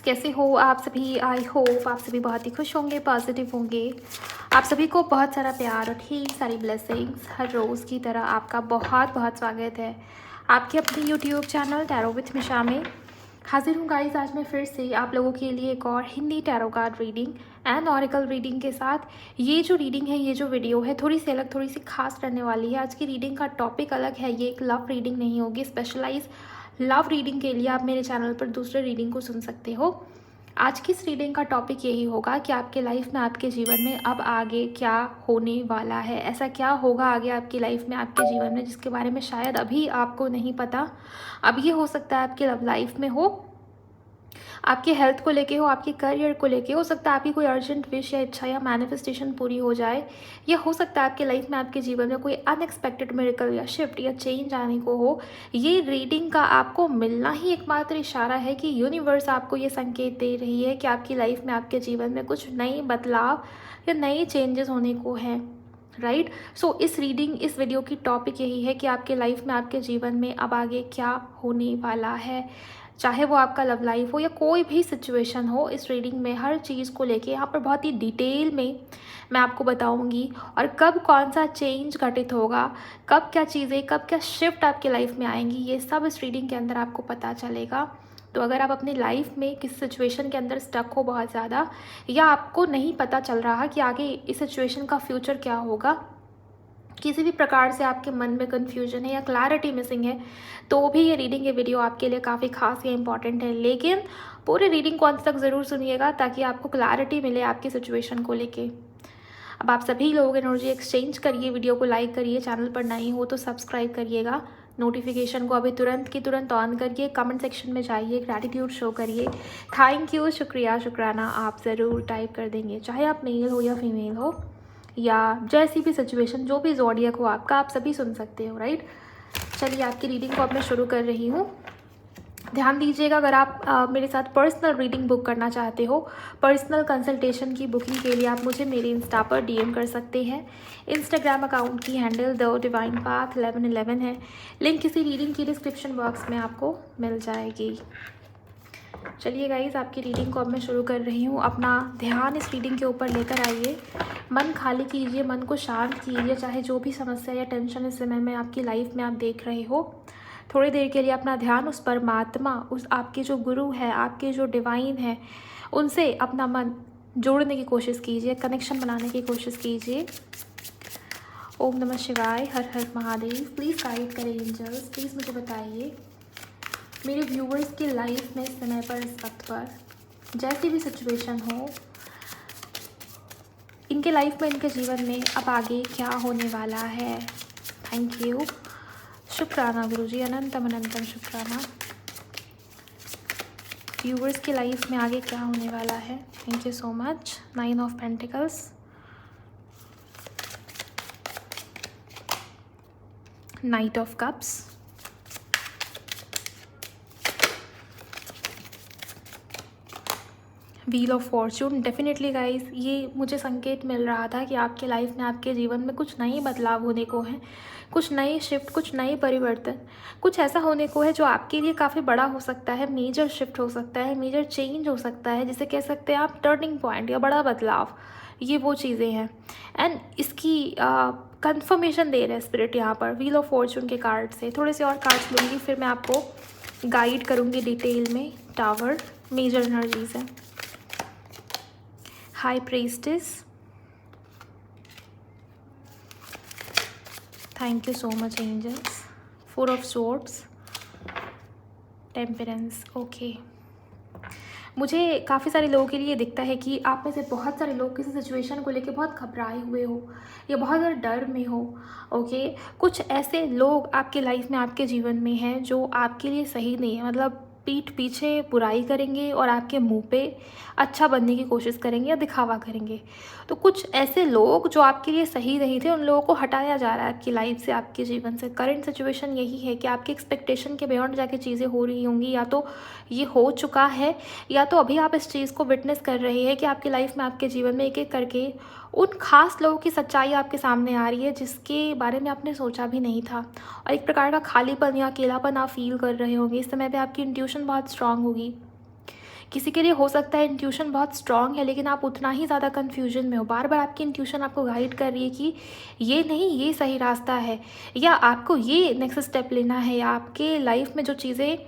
कैसे हो आप सभी। आई होप आप सभी बहुत ही खुश होंगे, पॉजिटिव होंगे। आप सभी को बहुत सारा प्यार और ढेर सारी ब्लेसिंग्स हर रोज़ की तरह आपका बहुत बहुत स्वागत है आपके अपने यूट्यूब चैनल टैरो विथ मिशा में। हाजिर हूँ गाइस आज मैं फिर से आप लोगों के लिए एक और Hindi tarot card reading and oracle reading के साथ। ये जो रीडिंग है, ये जो वीडियो है, थोड़ी सी अलग, थोड़ी सी खास रहने वाली है। आज की रीडिंग का टॉपिक अलग है। ये एक लव रीडिंग नहीं होगी। स्पेशलाइज लव रीडिंग के लिए आप मेरे चैनल पर दूसरे रीडिंग को सुन सकते हो। आज की इस रीडिंग का टॉपिक यही होगा कि आपके लाइफ में, आपके जीवन में अब आगे क्या होने वाला है। ऐसा क्या होगा आगे आपकी लाइफ में, आपके जीवन में, जिसके बारे में शायद अभी आपको नहीं पता। अब ये हो सकता है आपके लव लाइफ में हो, आपके हेल्थ को लेके हो, आपके करियर को लेके हो सकता है आपकी कोई अर्जेंट विश या इच्छा या मैनिफेस्टेशन पूरी हो जाए। या हो सकता है आपके लाइफ में, आपके जीवन में कोई अनएक्सपेक्टेड मिरेकल या शिफ्ट या चेंज आने को हो। ये रीडिंग का आपको मिलना ही एकमात्र इशारा है कि यूनिवर्स आपको ये संकेत दे रही है कि आपकी लाइफ में, आपके जीवन में कुछ नए बदलाव या नए चेंजेस होने को हैं। राइट। सो इस वीडियो की टॉपिक यही है कि आपके लाइफ में, आपके जीवन में अब आगे क्या होने वाला है। चाहे वो आपका लव लाइफ हो या कोई भी सिचुएशन हो, इस रीडिंग में हर चीज़ को लेके यहाँ पर बहुत ही डिटेल में मैं आपको बताऊंगी। और कब कौन सा चेंज घटित होगा, कब क्या चीज़ें, कब क्या शिफ्ट आपके लाइफ में आएंगी, ये सब इस रीडिंग के अंदर आपको पता चलेगा। तो अगर आप अपनी लाइफ में किस सिचुएशन के अंदर स्टक हो बहुत ज़्यादा, या आपको नहीं पता चल रहा कि आगे इस सिचुएशन का फ्यूचर क्या होगा, किसी भी प्रकार से आपके मन में कन्फ्यूजन है या क्लैरिटी मिसिंग है, तो भी ये रीडिंग, ये वीडियो आपके लिए काफ़ी खास या इंपॉर्टेंट है। लेकिन पूरी रीडिंग को अंत तक ज़रूर सुनिएगा ताकि आपको क्लैरिटी मिले आपकी सिचुएशन को लेके। अब आप सभी लोग एनर्जी एक्सचेंज करिए, वीडियो को लाइक करिए, चैनल पर नए हो तो सब्सक्राइब करिएगा, नोटिफिकेशन को अभी तुरंत की तुरंत ऑन करिए, कमेंट सेक्शन में जाइए, ग्रैटिट्यूड शो करिए, थैंक यू, शुक्रिया, शुक्राना आप ज़रूर टाइप कर देंगे। चाहे आप मेल हो या फीमेल हो या जैसी भी सिचुएशन, जो भी ज़ोडियक हो आपका, आप सभी सुन सकते हो। राइट। चलिए आपकी रीडिंग को अब मैं शुरू कर रही हूँ। ध्यान दीजिएगा, अगर आप मेरे साथ पर्सनल रीडिंग बुक करना चाहते हो, पर्सनल कंसल्टेशन की बुकिंग के लिए आप मुझे मेरे इंस्टा पर डीएम कर सकते हैं। इंस्टाग्राम अकाउंट की हैंडल द डिवाइन पाथ 1111 है। लिंक किसी रीडिंग की डिस्क्रिप्शन बॉक्स में आपको मिल जाएगी। चलिए गाइज आपकी रीडिंग को अब मैं शुरू कर रही हूँ। अपना ध्यान इस रीडिंग के ऊपर लेकर आइए, मन खाली कीजिए, मन को शांत कीजिए। चाहे जो भी समस्या या टेंशन इस समय में आपकी लाइफ में आप देख रहे हो, थोड़ी देर के लिए अपना ध्यान उस परमात्मा, उस आपके जो गुरु है, आपके जो डिवाइन है, उनसे अपना मन जोड़ने की कोशिश कीजिए, कनेक्शन बनाने की कोशिश कीजिए। ओम नमः शिवाय, हर हर महादेव। प्लीज़ गाइड करें एंजल्स, प्लीज़ मुझे बताइए मेरे व्यूवर्स की लाइफ में इस समय पर, इस वक्त पर, जैसी भी सिचुएशन हो, इनके लाइफ में, इनके जीवन में अब आगे क्या होने वाला है। थैंक यू, शुक्राना गुरुजी, अनंतम अनंतम शुक्राना। व्यूवर्स की लाइफ में आगे क्या होने वाला है। Thank you so much. 9 of pentacles, night of cups, wheel of Fortune. Definitely guys, ये मुझे संकेत मिल रहा था कि आपके लाइफ में, आपके जीवन में कुछ नए बदलाव होने को हैं, कुछ नए शिफ्ट, कुछ नए परिवर्तन, कुछ ऐसा होने को है जो आपके लिए काफ़ी बड़ा हो सकता है। मेजर शिफ्ट हो सकता है, मेजर चेंज हो सकता है, जिसे कह सकते हैं आप टर्निंग पॉइंट या बड़ा बदलाव। ये वो चीज़ें हैं एंड इसकी कंफर्मेशन दे रहे हैं स्पिरिट यहाँ पर व्हील ऑफ फॉर्चून के कार्ड से। थोड़े से और कार्ड्स लूँगी, फिर मैं आपको गाइड करूँगी डिटेल में। टावर, मेजर एनर्जीज हैं। High priestess, thank you so much angels. 4 of swords, temperance. Okay, मुझे काफ़ी सारे लोगों के लिए दिखता है कि आप में से बहुत सारे लोग किसी सिचुएशन को लेकर बहुत घबराए हुए हो या बहुत ज़्यादा डर में हो। ओके, कुछ ऐसे लोग आपके लाइफ में, आपके जीवन में हैं जो आपके लिए सही नहीं है। मतलब पीठ पीछे बुराई करेंगे और आपके मुंह पे अच्छा बनने की कोशिश करेंगे या दिखावा करेंगे। तो कुछ ऐसे लोग जो आपके लिए सही नहीं थे, उन लोगों को हटाया जा रहा है आपकी लाइफ से, आपके जीवन से। करंट सिचुएशन यही है कि आपकी एक्सपेक्टेशन के बियॉन्ड जाके चीज़ें हो रही होंगी, या तो ये हो चुका है या तो अभी आप इस चीज़ को विटनेस कर रहे हैं कि आपकी लाइफ में, आपके जीवन में एक एक करके उन खास लोगों की सच्चाई आपके सामने आ रही है जिसके बारे में आपने सोचा भी नहीं था। और एक प्रकार का खालीपन या अकेलापन आप फील कर रहे होंगे। इस समय पे आपकी इंट्यूशन बहुत स्ट्रांग होगी किसी के लिए हो सकता है इंट्यूशन बहुत स्ट्रांग है, लेकिन आप उतना ही ज़्यादा कन्फ्यूजन में हो। बार बार आपकी इंट्यूशन आपको गाइड कर रही है कि ये नहीं, ये सही रास्ता है, या आपको ये नेक्स्ट स्टेप लेना है, या आपके लाइफ में जो चीज़ें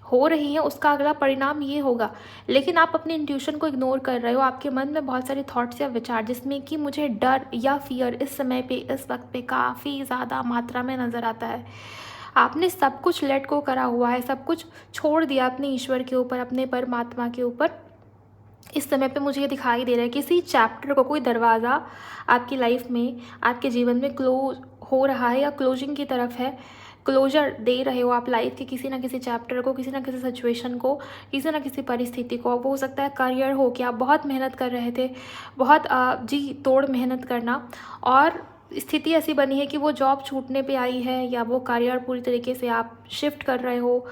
हो रही हैं उसका अगला परिणाम ये होगा। लेकिन आप अपनी इंट्यूशन को इग्नोर कर रहे हो। आपके मन में बहुत सारे थॉट्स या विचार, जिसमें कि मुझे डर या फियर इस समय पे, इस वक्त पे काफ़ी ज़्यादा मात्रा में नज़र आता है। आपने सब कुछ लेट गो करा हुआ है, सब कुछ छोड़ दिया अपने ईश्वर के ऊपर, अपने परमात्मा के ऊपर। इस समय पे मुझे ये दिखाई दे रहा है किसी चैप्टर को, कोई दरवाज़ा आपकी लाइफ में, आपके जीवन में क्लोज हो रहा है या क्लोजिंग की तरफ है। क्लोजर दे रहे हो आप लाइफ के किसी ना किसी चैप्टर को, किसी ना किसी सिचुएशन को, किसी ना किसी परिस्थिति को। वो हो सकता है करियर हो, कि आप बहुत मेहनत कर रहे थे, बहुत जी तोड़ मेहनत करना, और स्थिति ऐसी बनी है कि वो जॉब छूटने पे आई है, या वो करियर पूरी तरीके से आप शिफ्ट कर रहे हो,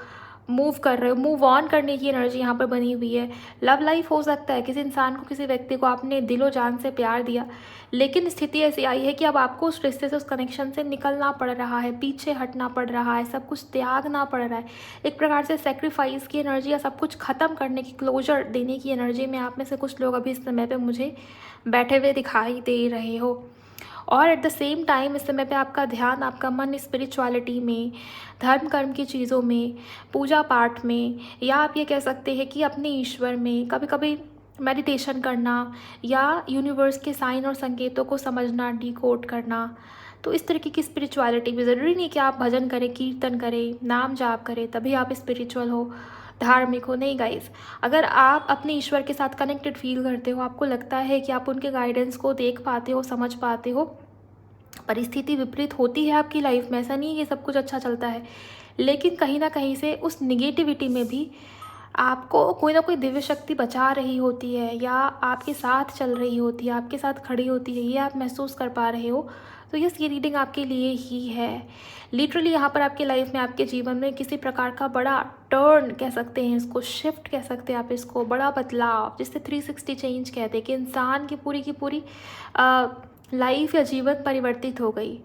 मूव कर रहे हो, मूव ऑन करने की एनर्जी यहाँ पर बनी हुई है। लव लाइफ हो सकता है, किसी इंसान को, किसी व्यक्ति को आपने दिलो जान से प्यार दिया, लेकिन स्थिति ऐसी आई है कि अब आपको उस रिश्ते से, उस कनेक्शन से निकलना पड़ रहा है, पीछे हटना पड़ रहा है, सब कुछ त्यागना पड़ रहा है। एक प्रकार से सेक्रीफाइस की एनर्जी, या सब कुछ ख़त्म करने की, क्लोजर देने की एनर्जी में आप में से कुछ लोग अभी इस समय पर मुझे बैठे हुए दिखाई दे रहे हो। और एट द सेम टाइम इस समय पे आपका ध्यान, आपका मन स्पिरिचुअलिटी में, धर्म कर्म की चीज़ों में, पूजा पाठ में, या आप ये कह सकते हैं कि अपने ईश्वर में कभी कभी मेडिटेशन करना, या यूनिवर्स के साइन और संकेतों को समझना, डिकोड करना। तो इस तरीके की स्पिरिचुअलिटी भी, ज़रूरी नहीं कि आप भजन करें, कीर्तन करें, नाम जाप करें तभी आप स्पिरिचुअल हो, धार्मिक हो। नहीं गाइस, अगर आप अपने ईश्वर के साथ कनेक्टेड फील करते हो, आपको लगता है कि आप उनके गाइडेंस को देख पाते हो, समझ पाते हो, परिस्थिति विपरीत होती है आपकी लाइफ में, ऐसा नहीं है कि सब कुछ अच्छा चलता है, लेकिन कहीं ना कहीं से उस निगेटिविटी में भी आपको कोई ना कोई दिव्य शक्ति बचा रही होती है, या आपके साथ चल रही होती है, आपके साथ खड़ी होती है, ये आप महसूस कर पा रहे हो। तो यस, ये रीडिंग आपके लिए ही है। लिटरली यहाँ पर आपके लाइफ में, आपके जीवन में किसी प्रकार का बड़ा टर्न कह सकते हैं इसको, शिफ्ट कह सकते हैं आप इसको, बड़ा बदलाव, जिससे 360 चेंज कहते हैं, कि इंसान की पूरी लाइफ या जीवन परिवर्तित हो गई,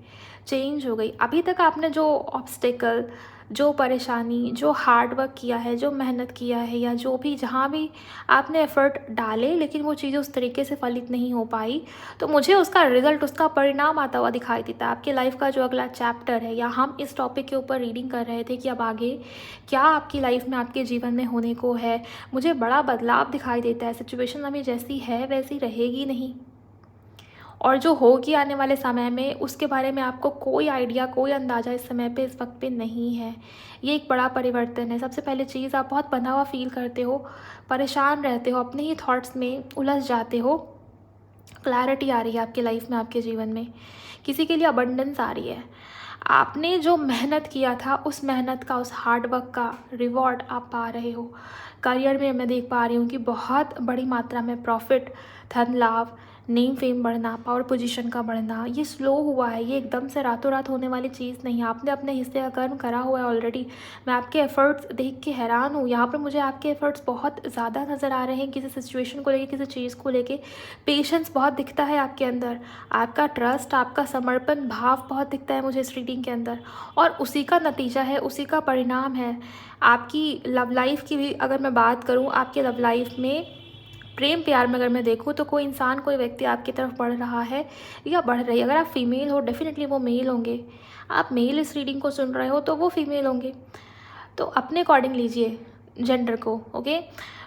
चेंज हो गई। अभी तक आपने जो ऑब्स्टेकल, जो परेशानी, जो हार्ड वर्क किया है, जो मेहनत किया है, या जो भी, जहाँ भी आपने एफर्ट डाले, लेकिन वो चीज़ें उस तरीके से फलित नहीं हो पाई, तो मुझे उसका रिजल्ट, उसका परिणाम आता हुआ दिखाई देता है। आपके लाइफ का जो अगला चैप्टर है, या हम इस टॉपिक के ऊपर रीडिंग कर रहे थे कि अब आगे क्या आपकी लाइफ में, आपके जीवन में होने को है, मुझे बड़ा बदलाव दिखाई देता है। सिचुएशन अभी जैसी है वैसी रहेगी नहीं, और जो होगी आने वाले समय में, उसके बारे में आपको कोई आइडिया, कोई अंदाज़ा इस समय पे, इस वक्त पे नहीं है। ये एक बड़ा परिवर्तन है। सबसे पहले चीज़, आप बहुत बंधा हुआ फील करते हो, परेशान रहते हो, अपने ही थॉट्स में उलझ जाते हो। क्लैरिटी आ रही है आपकी लाइफ में, आपके जीवन में। किसी के लिए अबंडेंस आ रही है। आपने जो मेहनत किया था, उस मेहनत का, उस हार्ड वर्क का रिवॉर्ड आप पा रहे हो। करियर में मैं देख पा रही हूँ कि बहुत बड़ी मात्रा में प्रॉफिट, धन लाभ, नेम फेम बढ़ना, पावर पोजीशन का बढ़ना, ये स्लो हुआ है। ये एकदम से रातों रात होने वाली चीज़ नहीं है। आपने अपने हिस्से का कर्म करा हुआ है ऑलरेडी। मैं आपके एफर्ट्स देख के हैरान हूँ। यहाँ पर मुझे आपके एफर्ट्स बहुत ज़्यादा नज़र आ रहे हैं, किसी सिचुएशन को लेके, किसी चीज़ को लेके। पेशेंस बहुत दिखता है आपके अंदर, आपका ट्रस्ट, आपका समर्पण भाव बहुत दिखता है मुझे इस रीडिंग के अंदर, और उसी का नतीजा है, उसी का परिणाम है। आपकी लव लाइफ की भी अगर मैं बात करूँ, आपके लव लाइफ में, प्रेम प्यार में अगर मैं देखूँ, तो कोई इंसान, कोई व्यक्ति आपकी तरफ बढ़ रहा है या बढ़ रही है। अगर आप फीमेल हो, डेफिनेटली वो मेल होंगे। आप मेल इस रीडिंग को सुन रहे हो, तो वो फीमेल होंगे। तो अपने अकॉर्डिंग लीजिए जेंडर को, ओके।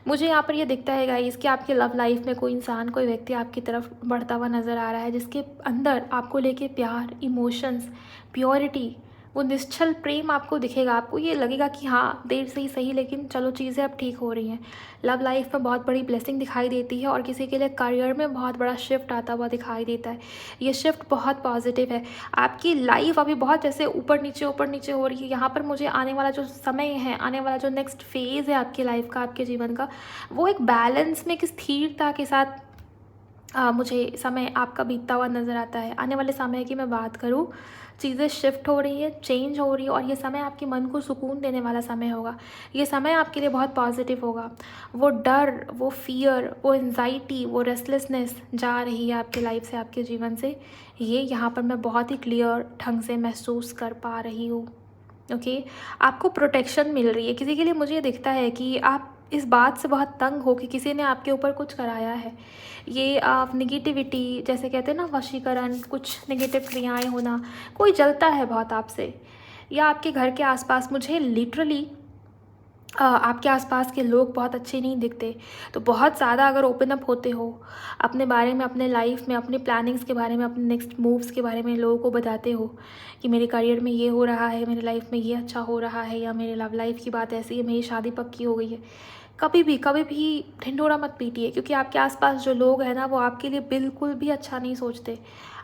मुझे यहाँ पर ये दिखता है गाइस कि आपके लव लाइफ में कोई इंसान, कोई व्यक्ति आपकी तरफ बढ़ता हुआ नज़र आ रहा है, जिसके अंदर आपको लेके प्यार, इमोशंस, प्योरिटी, वो निश्चल प्रेम आपको दिखेगा। आपको ये लगेगा कि हाँ, देर से ही सही, लेकिन चलो चीज़ें अब ठीक हो रही हैं। लव लाइफ में बहुत बड़ी ब्लेसिंग दिखाई देती है, और किसी के लिए करियर में बहुत बड़ा शिफ्ट आता हुआ दिखाई देता है। ये शिफ्ट बहुत पॉजिटिव है। आपकी लाइफ अभी बहुत जैसे ऊपर नीचे हो रही है। यहाँ पर मुझे आने वाला जो समय है, आने वाला जो नेक्स्ट फेज़ है आपकी लाइफ का, आपके जीवन का, वो एक बैलेंस में, एक स्थिरता के साथ मुझे समय आपका बीतता हुआ नज़र आता है। आने वाले समय की मैं बात करूँ, चीज़ें शिफ्ट हो रही है, चेंज हो रही है, और ये समय आपके मन को सुकून देने वाला समय होगा। ये समय आपके लिए बहुत पॉजिटिव होगा। वो डर, वो फियर, वो एंजाइटी, वो रेस्टलेसनेस जा रही है आपके लाइफ से, आपके जीवन से। ये यहाँ पर मैं बहुत ही क्लियर ढंग से महसूस कर पा रही हूँ। ओके, आपको प्रोटेक्शन मिल रही है। किसी के लिए मुझे ये दिखता है कि आप इस बात से बहुत तंग हो कि किसी ने आपके ऊपर कुछ कराया है। ये आप निगेटिविटी, जैसे कहते हैं ना वशीकरण, कुछ निगेटिव क्रियाएं होना, कोई जलता है बहुत आपसे, या आपके घर के आसपास मुझे लिटरली आपके आसपास के लोग बहुत अच्छे नहीं दिखते। तो बहुत ज़्यादा अगर ओपन अप होते हो अपने बारे में, अपने लाइफ में, अपने प्लानिंग्स के बारे में, अपने नेक्स्ट मूव्स के बारे में लोगों को बताते हो कि मेरे करियर में ये हो रहा है, मेरे लाइफ में ये अच्छा हो रहा है, या मेरे लव लाइफ की बात ऐसी है, मेरी शादी पक्की हो गई है, कभी भी ढिंढोरा मत पीटिए, क्योंकि आपके आसपास जो लोग हैं ना वो आपके लिए बिल्कुल भी अच्छा नहीं सोचते।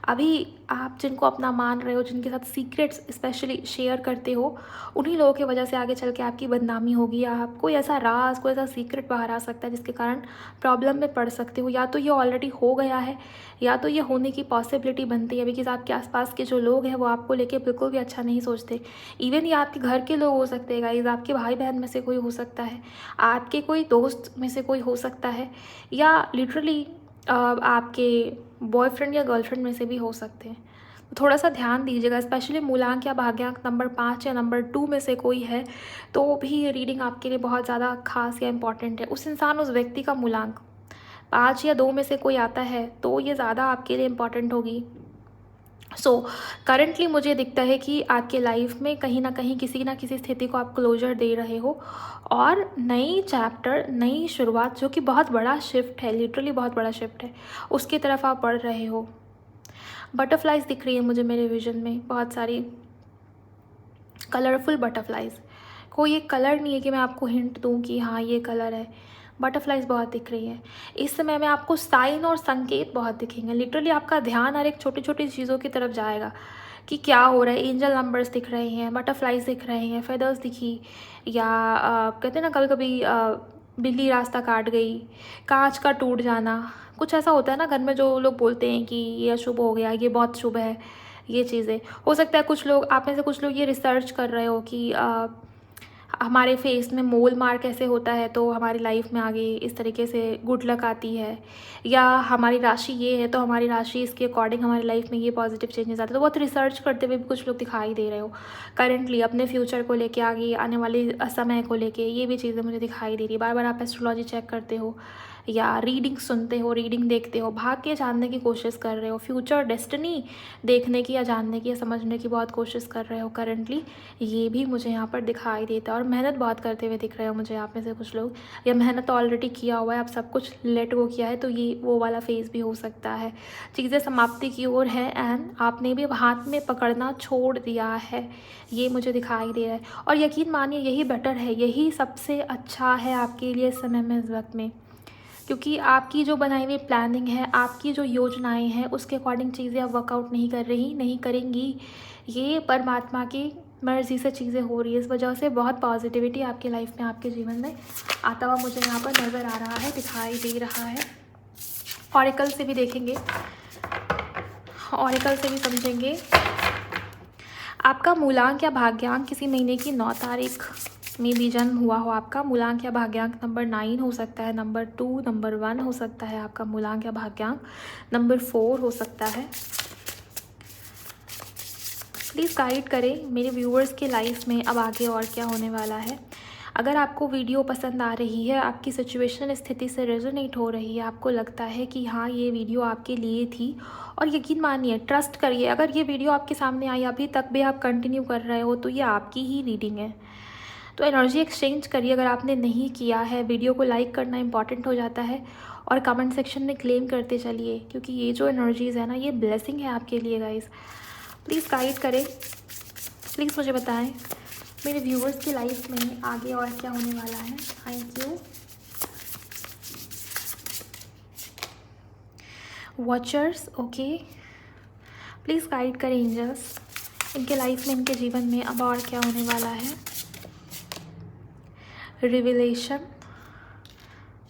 अभी आप जिनको अपना मान रहे हो, जिनके साथ सीक्रेट्स स्पेशली शेयर करते हो, उन्हीं लोगों की वजह से आगे चल के आपकी बदनामी होगी, या आप कोई ऐसा राज, कोई ऐसा सीक्रेट बाहर आ सकता है जिसके कारण प्रॉब्लम में पड़ सकते हो। या तो ये ऑलरेडी हो गया है, या तो ये होने की पॉसिबिलिटी बनती है, बिकॉज आपके आसपास के जो लोग हैं वो आपको लेके बिल्कुल भी अच्छा नहीं सोचते। इवन ये आपके घर के लोग हो सकते हैं गाइज, आपके भाई बहन में से कोई हो सकता है, आपके कोई दोस्त में से कोई हो सकता है, या लिटरली आपके बॉयफ्रेंड या गर्लफ्रेंड में से भी हो सकते हैं। तो थोड़ा सा ध्यान दीजिएगा, स्पेशली मूलांक या भाग्यांक नंबर 5 या नंबर 2 में से कोई है तो भी ये रीडिंग आपके लिए बहुत ज़्यादा खास या इम्पॉर्टेंट है। उस इंसान, उस व्यक्ति का मूलांक 5 या 2 में से कोई आता है तो ये ज़्यादा आपके लिए इम्पॉर्टेंट होगी। सो करंटली मुझे दिखता है कि आपके लाइफ में कहीं ना कहीं किसी ना किसी स्थिति को आप क्लोजर दे रहे हो, और नई चैप्टर, नई शुरुआत, जो कि बहुत बड़ा शिफ्ट है, लिटरली बहुत बड़ा शिफ्ट है, उसकी तरफ आप बढ़ रहे हो। बटरफ्लाइज दिख रही है मुझे मेरे विजन में, बहुत सारी कलरफुल बटरफ्लाइज। कोई एक कलर नहीं है कि मैं आपको हिंट दूं कि हाँ ये कलर है, बटरफ्लाइज बहुत दिख रही है। इस समय में आपको साइन और संकेत बहुत दिखेंगे। लिटरली आपका ध्यान हर एक छोटी छोटी चीज़ों की तरफ जाएगा कि क्या हो रहा है। एंजल नंबर्स दिख रहे हैं, बटरफ्लाइज दिख रहे हैं, फेदर्स दिखी, या कहते हैं ना कभी कभी बिल्ली रास्ता काट गई, कांच का टूट जाना, कुछ ऐसा होता है ना घर में, जो लोग बोलते हैं कि ये अशुभ हो गया, ये बहुत शुभ है, ये चीज़ें हो सकता है। कुछ लोग, आप में से कुछ लोग ये रिसर्च कर रहे हो कि हमारे फेस में मोल मार्क ऐसे होता है तो हमारी लाइफ में आगे इस तरीके से गुड लक आती है, या हमारी राशि ये है तो हमारी राशि इसके अकॉर्डिंग हमारी लाइफ में ये पॉजिटिव चेंजेस आते हैं। तो बहुत रिसर्च करते हुए भी कुछ लोग दिखाई दे रहे हो करंटली, अपने फ्यूचर को लेके, आगे आने वाले समय को लेके, ये भी चीज़ें मुझे दिखाई दे रही है। बार बार आप एस्ट्रोलॉजी चेक करते हो, या रीडिंग सुनते हो, रीडिंग देखते हो, भाग्य जानने की कोशिश कर रहे हो, फ्यूचर डेस्टिनी देखने की या जानने की या समझने की बहुत कोशिश कर रहे हो करंटली, ये भी मुझे यहाँ पर दिखाई देता है। और मेहनत बहुत करते हुए दिख रहे हो मुझे आप में से कुछ लोग, या मेहनत ऑलरेडी किया हुआ है, आप सब कुछ लेट गो किया है, तो ये वो वाला फेज़ भी हो सकता है। चीज़ें समाप्ति की ओर है, एंड आपने भी अब हाथ में पकड़ना छोड़ दिया है, ये मुझे दिखाई दे रहा है। और यकीन मानिए यही बेटर है, यही सबसे अच्छा है आपके लिए इस समय में, इस वक्त में, क्योंकि आपकी जो बनाई हुई प्लानिंग है, आपकी जो योजनाएं हैं, उसके अकॉर्डिंग चीज़ें आप वर्कआउट नहीं कर रही, नहीं करेंगी। ये परमात्मा की मर्ज़ी से चीज़ें हो रही है, इस वजह से बहुत पॉजिटिविटी आपकी लाइफ में, आपके जीवन में आता हुआ मुझे यहाँ पर नज़र आ रहा है, दिखाई दे रहा है। ऑरेकल से भी देखेंगे, ऑरेकल से भी समझेंगे। आपका मूलांक या भाग्यांक किसी महीने की 9 तारीख में भी जन्म हुआ हो, आपका मूलांक या भाग्यांक नंबर 9 हो सकता है, नंबर 2, नंबर 1 हो सकता है, आपका मूलांक या भाग्यांक नंबर 4 हो सकता है। प्लीज़ गाइड करें मेरे व्यूअर्स के लाइफ में अब आगे और क्या होने वाला है। अगर आपको वीडियो पसंद आ रही है, आपकी सिचुएशन स्थिति से रेजोनेट हो रही है, आपको लगता है कि हाँ ये वीडियो आपके लिए थी, और यकीन मानिए, ट्रस्ट करिए, अगर ये वीडियो आपके सामने आई अभी तक भी आप कंटिन्यू कर रहे हो तो ये आपकी ही रीडिंग है। तो एनर्जी एक्सचेंज करिए। अगर आपने नहीं किया है, वीडियो को लाइक करना इंपॉर्टेंट हो जाता है, और कमेंट सेक्शन में क्लेम करते चलिए, क्योंकि ये जो एनर्जीज़ है ना, ये ब्लेसिंग है आपके लिए गाइस। प्लीज़ गाइड करें, प्लीज़ मुझे बताएं मेरे व्यूवर्स की लाइफ में आगे और क्या होने वाला है। Thank you. Watchers, okay, please guide करें एंजल्स, इनके लाइफ में, इनके जीवन में अब और क्या होने वाला है। Revelation,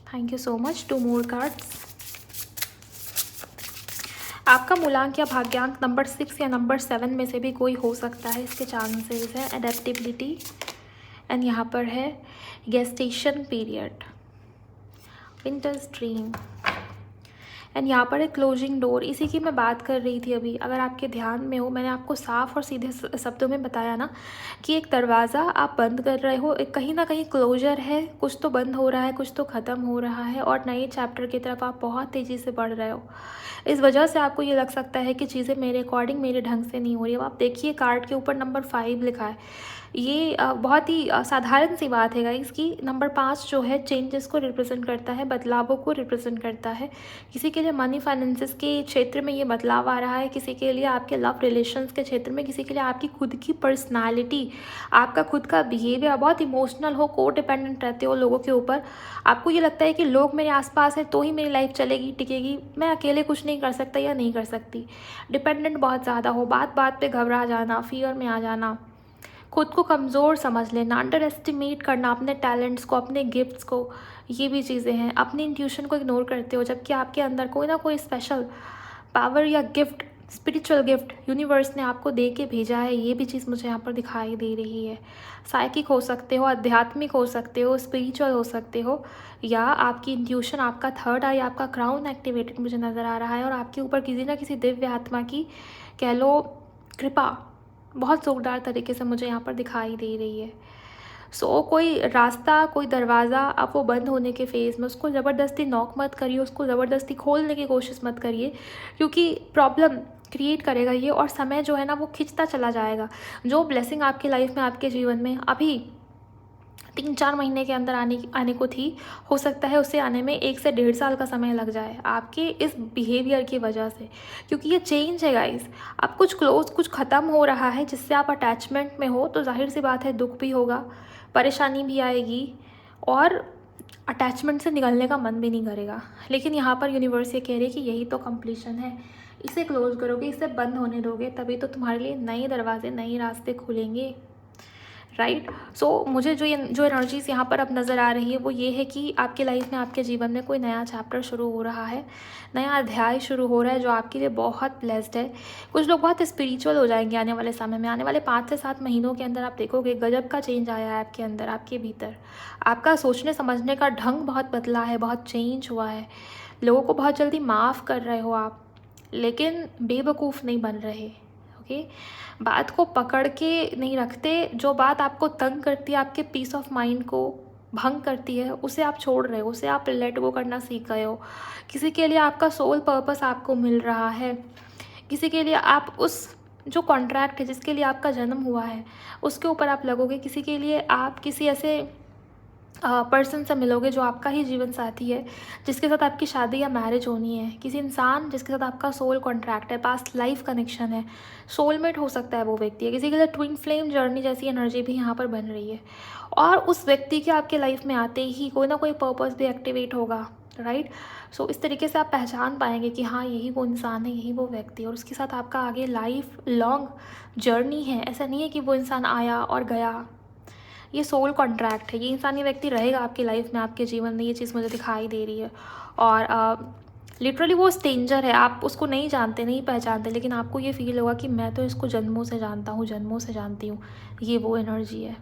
thank you so much. 2 more cards. आपका मूलांक या भाग्यांक नंबर 6 या नंबर 7 में से भी कोई हो सकता है, इसके चांसेस है। एडेप्टिबिलिटी, एंड यहाँ पर है gestation period, winters dream, and यहाँ पर एक क्लोजिंग डोर, इसी की मैं बात कर रही थी अभी। अगर आपके ध्यान में हो, मैंने आपको साफ और सीधे शब्दों में बताया ना कि एक दरवाज़ा आप बंद कर रहे हो, एक कहीं ना कहीं क्लोजर है, कुछ तो बंद हो रहा है, कुछ तो ख़त्म हो रहा है और नए चैप्टर की तरफ आप बहुत तेज़ी से बढ़ रहे हो। इस वजह से आपको ये लग सकता है कि चीज़ें मेरे अकॉर्डिंग, मेरे ढंग से नहीं हो रही है। अब आप देखिए कार्ड के ऊपर नंबर 5 लिखा है। ये बहुत ही साधारण सी बात है गाइस कि नंबर 5 जो है चेंजेस को रिप्रेजेंट करता है, बदलावों को रिप्रेजेंट करता है। किसी के लिए मनी फाइनेंसेस के क्षेत्र में ये बदलाव आ रहा है, किसी के लिए आपके लव रिलेशंस के क्षेत्र में, किसी के लिए आपकी खुद की पर्सनालिटी, आपका खुद का बिहेवियर, बहुत इमोशनल हो, को डिपेंडेंट रहते हो लोगों के ऊपर। आपको ये लगता है कि लोग मेरे आसपास है तो ही मेरी लाइफ चलेगी, टिकेगी, मैं अकेले कुछ नहीं कर सकता या नहीं कर सकती। डिपेंडेंट बहुत ज़्यादा हो, बात बात पे घबरा जाना, फियर में आ जाना, खुद को कमज़ोर समझ लेना, अंडर एस्टिमेट करना अपने टैलेंट्स को, अपने गिफ्ट्स को, ये भी चीज़ें हैं। अपनी इंट्यूशन को इग्नोर करते हो, जबकि आपके अंदर कोई ना कोई स्पेशल पावर या गिफ्ट, स्पिरिचुअल गिफ्ट यूनिवर्स ने आपको दे के भेजा है। ये भी चीज़ मुझे यहाँ पर दिखाई दे रही है। साइकिक हो सकते हो, आध्यात्मिक हो सकते हो, स्पिरिचुअल हो सकते हो, या आपकी इंट्यूशन, आपका थर्ड आई, आपका क्राउन एक्टिवेटेड मुझे नज़र आ रहा है और आपके ऊपर किसी ना किसी दिव्य आत्मा की, कह लो, कृपा बहुत जोरदार तरीके से मुझे यहाँ पर दिखाई दे रही है। सो कोई रास्ता, कोई दरवाज़ा, आप वो बंद होने के फेज़ में, उसको ज़बरदस्ती नॉक मत करिए, उसको ज़बरदस्ती खोलने की कोशिश मत करिए, क्योंकि प्रॉब्लम क्रिएट करेगा ये और समय जो है ना वो खिंचता चला जाएगा। जो ब्लेसिंग आपकी लाइफ में, आपके जीवन में अभी 3-4 महीने के अंदर आने को थी, हो सकता है उसे आने में 1 से 1.5 साल का समय लग जाए आपके इस बिहेवियर की वजह से, क्योंकि ये चेंज है गाइस। अब कुछ क्लोज, कुछ ख़त्म हो रहा है जिससे आप अटैचमेंट में हो, तो जाहिर सी बात है दुख भी होगा, परेशानी भी आएगी और अटैचमेंट से निकलने का मन भी नहीं करेगा। लेकिन यहाँ पर यूनिवर्स ये कह रही है कि यही तो कंप्लीशन है, इसे क्लोज करोगे, इसे बंद होने दोगे, तभी तो तुम्हारे लिए नए दरवाजे, नए रास्ते खुलेंगे, राइट। सो मुझे जो एनर्जीज़ यहाँ पर अब नज़र आ रही है वो ये है कि आपके लाइफ में, आपके जीवन में कोई नया चैप्टर शुरू हो रहा है, नया अध्याय शुरू हो रहा है जो आपके लिए बहुत ब्लेस्ड है। कुछ लोग बहुत स्पिरिचुअल हो जाएंगे आने वाले समय में, आने वाले 5 से 7 महीनों के अंदर आप देखोगे गजब का चेंज आया है आपके अंदर, आपके भीतर। आपका सोचने समझने का ढंग बहुत बदला है, बहुत चेंज हुआ है। लोगों को बहुत जल्दी माफ़ कर रहे हो आप, लेकिन बेवकूफ़ नहीं बन रहे। ओके, बात को पकड़ के नहीं रखते, जो बात आपको तंग करती है, आपके पीस ऑफ माइंड को भंग करती है, उसे आप छोड़ रहे हो, उसे आप लेट गो करना सीख गए हो। किसी के लिए आपका सोल पर्पस आपको मिल रहा है, किसी के लिए आप उस जो कॉन्ट्रैक्ट है जिसके लिए आपका जन्म हुआ है उसके ऊपर आप लगोगे, किसी के लिए आप किसी ऐसे पर्सन से मिलोगे जो आपका ही जीवन साथी है, जिसके साथ आपकी शादी या मैरिज होनी है, किसी इंसान जिसके साथ आपका सोल कॉन्ट्रैक्ट है, पास्ट लाइफ कनेक्शन है, सोलमेट हो सकता है वो व्यक्ति है। किसी के लिए ट्विन फ्लेम जर्नी जैसी एनर्जी भी यहाँ पर बन रही है और उस व्यक्ति के आपके लाइफ में आते ही कोई ना कोई पर्पस भी एक्टिवेट होगा, राइट। सो इस तरीके से आप पहचान पाएंगे कि हाँ यही वो इंसान है, यही वो व्यक्ति है और उसके साथ आपका आगे लाइफ लॉन्ग जर्नी है। ऐसा नहीं है कि वो इंसान आया और गया, ये सोल कॉन्ट्रैक्ट है, ये इंसानी व्यक्ति रहेगा आपकी लाइफ में, आपके जीवन में। ये चीज़ मुझे दिखाई दे रही है और लिटरली वो स्ट्रेंजर है, आप उसको नहीं जानते, नहीं पहचानते, लेकिन आपको ये फील होगा कि मैं तो इसको जन्मों से जानता हूँ, जन्मों से जानती हूँ। ये वो एनर्जी है।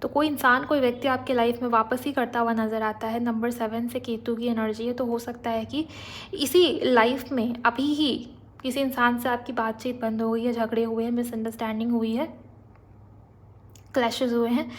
तो कोई इंसान, कोई व्यक्ति आपके लाइफ में वापस ही करता हुआ नज़र आता है। नंबर 7 से केतु की एनर्जी है, तो हो सकता है कि इसी लाइफ में अभी ही किसी इंसान से आपकी बातचीत बंद हो गई है, झगड़े हुए हैं, मिसअंडरस्टैंडिंग हुई है, क्लैशेस हुए हैं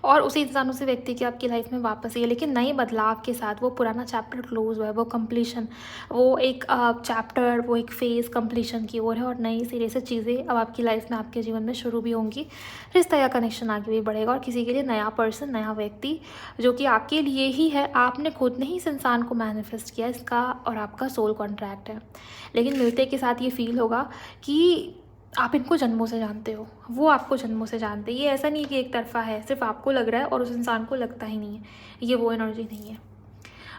और उसी इंसान, उसी व्यक्ति की आपकी लाइफ में वापस ही है, लेकिन नए बदलाव के साथ। वो पुराना चैप्टर क्लोज हुआ है, वो कंप्लीशन, वो एक चैप्टर, वो एक फेज़ कंप्लीशन की ओर है और नई सिरे से चीज़ें अब आपकी लाइफ में, आपके जीवन में शुरू भी होंगी। रिश्ता या कनेक्शन आगे भी बढ़ेगा और किसी के लिए नया पर्सन, नया व्यक्ति जो कि आपके लिए ही है। आपने खुद ने ही इस इंसान को मैनिफेस्ट किया, इसका और आपका सोल कॉन्ट्रैक्ट है, लेकिन मिलते के साथ ये फील होगा कि आप इनको जन्मों से जानते हो, वो आपको जन्मों से जानते हैं। ये ऐसा नहीं कि एक तरफा है, सिर्फ आपको लग रहा है और उस इंसान को लगता ही नहीं है, ये वो एनर्जी नहीं है।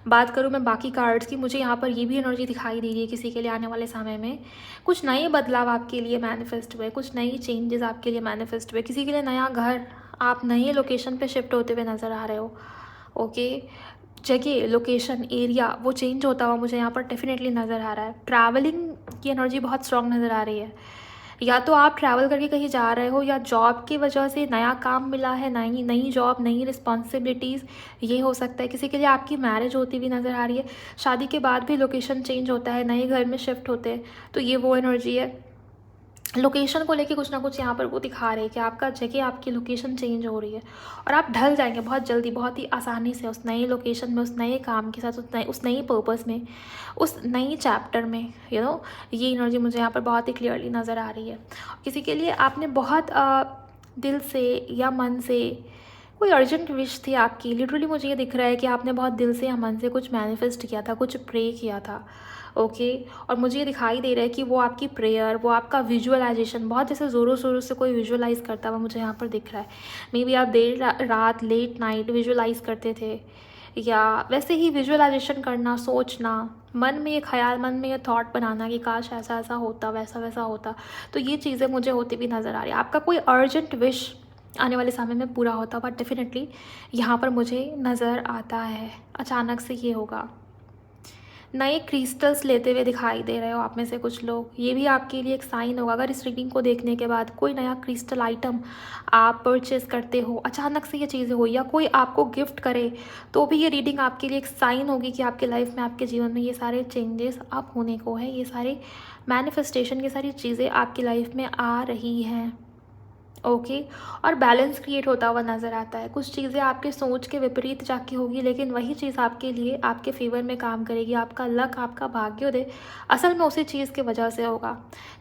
बात करूँ मैं बाकी कार्ड्स की, मुझे यहाँ पर ये भी एनर्जी दिखाई दे रही है किसी के लिए आने वाले समय में कुछ नए बदलाव आपके लिए मैनिफेस्ट हुए, कुछ नई चेंजेस आपके लिए मैनिफेस्ट हुए। किसी के लिए नया घर, आप नए लोकेशन पे शिफ्ट होते हुए नज़र आ रहे हो। ओके, जगह, लोकेशन, एरिया वो चेंज होता हुआ मुझे यहाँ पर डेफिनेटली नज़र आ रहा है। ट्रैवलिंग की एनर्जी बहुत स्ट्रॉन्ग नज़र आ रही है। या तो आप ट्रैवल करके कहीं जा रहे हो, या जॉब की वजह से नया काम मिला है, नई नई जॉब, नई रिस्पॉन्सिबिलिटीज़, ये हो सकता है। किसी के लिए आपकी मैरिज होती हुई नज़र आ रही है, शादी के बाद भी लोकेशन चेंज होता है, नए घर में शिफ्ट होते हैं, तो ये वो एनर्जी है। लोकेशन को लेके कुछ ना कुछ यहाँ पर वो दिखा रहे हैं कि आपका जगह, आपकी लोकेशन चेंज हो रही है और आप ढल जाएंगे बहुत जल्दी, बहुत ही आसानी से उस नई लोकेशन में, उस नए काम के साथ, उस नई पर्पस में, उस नई चैप्टर में, ये एनर्जी मुझे यहाँ पर बहुत ही क्लियरली नज़र आ रही है। किसी के लिए आपने बहुत दिल से या मन से कोई अर्जेंट विश थी आपकी, लिटरली मुझे ये दिख रहा है कि आपने बहुत दिल से या मन से कुछ मैनिफेस्ट किया था, कुछ प्रे किया था, ओके। और मुझे ये दिखाई दे रहा है कि वो आपकी प्रेयर, वो आपका विजुअलाइजेशन, बहुत जैसे ज़ोरों शोरों से कोई विजुअलाइज़ करता हुआ मुझे यहाँ पर दिख रहा है। मे बी आप देर रात, लेट नाइट विजुअलाइज़ करते थे, या वैसे ही विजुअलाइजेशन करना, सोचना, मन में ये ख्याल, मन में ये थॉट बनाना कि काश ऐसा ऐसा होता, वैसा वैसा होता, तो ये चीज़ें मुझे होती भी नज़र आ रही है। आपका कोई अर्जेंट विश आने वाले समय में पूरा होता हुआ डेफिनेटली यहाँ पर मुझे नज़र आता है। अचानक से ये होगा। नए क्रिस्टल्स लेते हुए दिखाई दे रहे हो आप में से कुछ लोग, ये भी आपके लिए एक साइन होगा। अगर इस रीडिंग को देखने के बाद कोई नया क्रिस्टल आइटम आप परचेज करते हो, अचानक से ये चीज़ें हो, या कोई आपको गिफ्ट करे, तो भी ये रीडिंग आपके लिए एक साइन होगी कि आपके लाइफ में, आपके जीवन में ये सारे चेंजेस अब होने को है, ये सारे मैनिफेस्टेशन, ये सारी चीज़ें आपकी लाइफ में आ रही हैं, ओके। और बैलेंस क्रिएट होता हुआ नज़र आता है। कुछ चीज़ें आपके सोच के विपरीत जाके होगी, लेकिन वही चीज़ आपके लिए, आपके फेवर में काम करेगी। आपका लक, आपका भाग्योदय असल में उसी चीज़ की वजह से होगा।